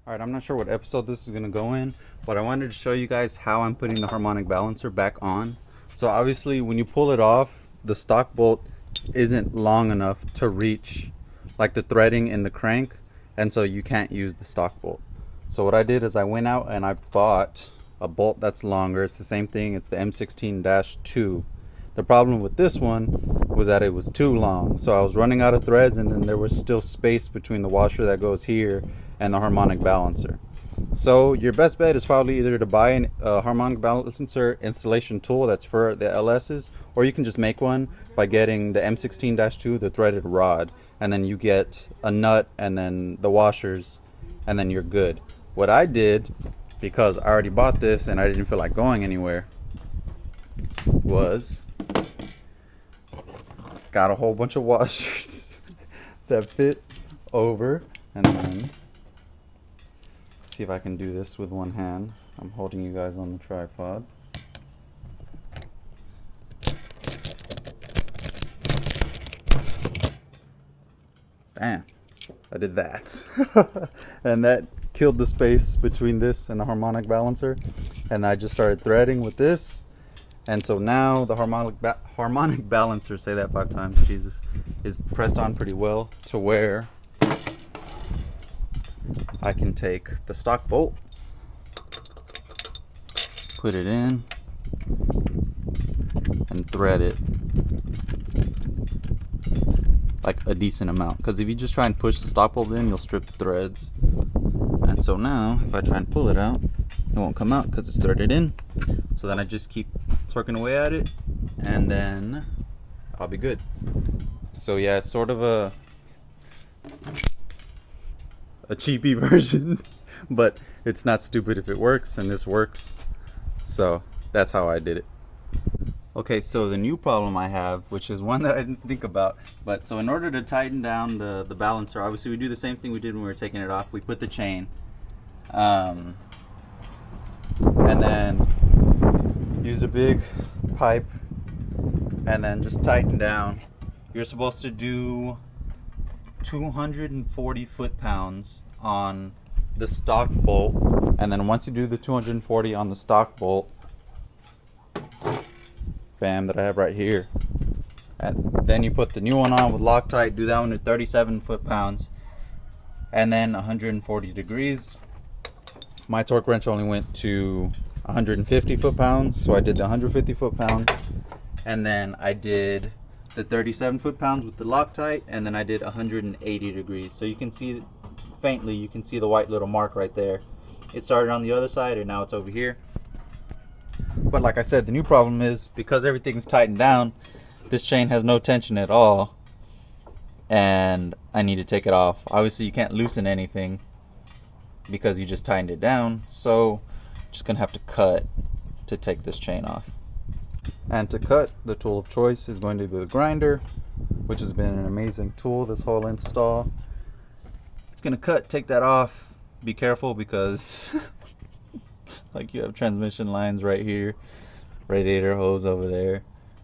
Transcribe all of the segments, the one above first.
Alright, I'm not sure what episode this is going to go in, but I wanted to show you guys how I'm putting the harmonic balancer back on. So obviously when you pull it off, the stock bolt isn't long enough to reach like the threading in the crank, and so you can't use the stock bolt. So what I did is I went out and I bought a bolt that's longer. It's the same thing, it's the M16-2. The problem with this one was that it was too long, so I was running out of threads, and then there was still space between the washer that goes here and the harmonic balancer. So your best bet is probably either to buy a harmonic balancer installation tool that's for the LS's, or you can just make one by getting the M16-2, the threaded rod, and then you get a nut and then the washers, and then you're good. What I did, because I already bought this and I didn't feel like going anywhere, was got a whole bunch of washers that fit over, and then see if I can do this with one hand. I'm holding you guys on the tripod. Bam, I did that. And that killed the space between this and the harmonic balancer, and I just started threading with this. And so now the harmonic balancer, say that 5 times, Jesus, is pressed on pretty well to where I can take the stock bolt, put it in, and thread it like a decent amount. Because if you just try and push the stock bolt in, you'll strip the threads. And so now if I try and pull it out, it won't come out because it's threaded in. So then I just keep torquing away at it, and then I'll be good. So yeah, it's sort of a cheapy version, but it's not stupid if it works, and this works. So that's how I did it. Okay, so the new problem I have, which is one that I didn't think about, but so in order to tighten down the balancer, obviously we do the same thing we did when we were taking it off. We put the chain, and then use a big pipe and then just tighten down. You're supposed to do 240 foot-pounds on the stock bolt, and then once you do the 240 on the stock bolt, bam, that I have right here, and then you put the new one on with Loctite, do that one at 37 foot-pounds, and then 140 degrees. My torque wrench only went to 150 foot-pounds, so I did the 150 foot-pounds, and then I did the 37 foot-pounds with the Loctite, and then I did 180 degrees. So you can see faintly, you can see the white little mark right there. It started on the other side and now it's over here. But like I said, the new problem is because everything's tightened down, this chain has no tension at all, and I need to take it off. Obviously you can't loosen anything because you just tightened it down, so just gonna have to cut to take this chain off. And to cut, the tool of choice is going to be the grinder, which has been an amazing tool this whole install. It's gonna cut, take that off. Be careful because like you have transmission lines right here, radiator hose over there.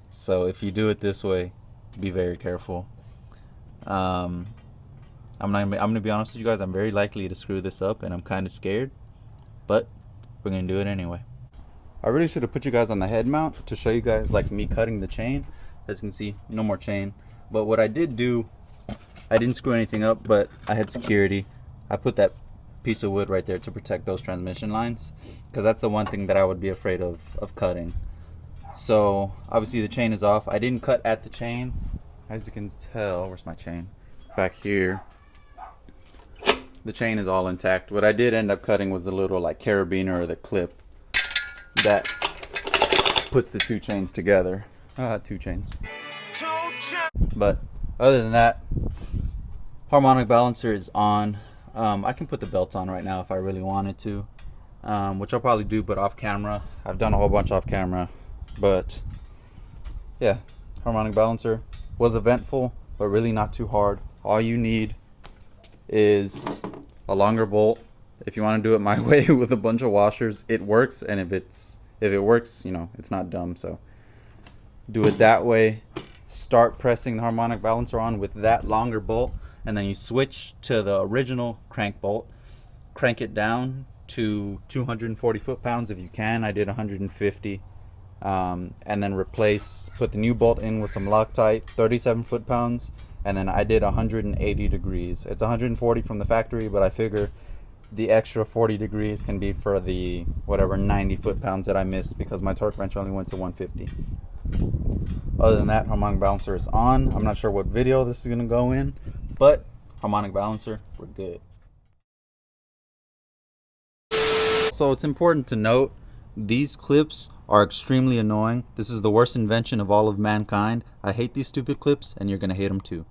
So if you do it this way, be very careful. I'm gonna be honest with you guys, I'm very likely to screw this up and I'm kind of scared, but we're gonna do it anyway. I really should have put you guys on the head mount to show you guys like me cutting the chain. As you can see, no more chain. But what I did do, I didn't screw anything up, but I had security. I put that piece of wood right there to protect those transmission lines, because that's the one thing that I would be afraid of cutting. So obviously the chain is off. I didn't cut at the chain. As you can tell, where's my chain? Back here. The chain is all intact. What I did end up cutting was the little like carabiner or the clip that puts the two chains together. Two chains. But other than that, harmonic balancer is on. I can put the belt on right now if I really wanted to, which I'll probably do, but off camera. I've done a whole bunch off camera, but yeah, harmonic balancer was eventful, but really not too hard. All you need is a longer bolt. If you want to do it my way with a bunch of washers, it works, and if it works, you know, it's not dumb. So do it that way. Start pressing the harmonic balancer on with that longer bolt, and then you switch to the original crank bolt, crank it down to 240 foot-pounds if you can. I did 150. And then put the new bolt in with some Loctite, 37 foot-pounds, and then I did 180 degrees. It's 140 from the factory, but I figure the extra 40 degrees can be for the whatever 90 foot-pounds that I missed because my torque wrench only went to 150. Other than that, harmonic balancer is on. I'm not sure what video this is going to go in, but harmonic balancer, we're good. So it's important to note, these clips are extremely annoying. This is the worst invention of all of mankind. I hate these stupid clips, and you're going to hate them too.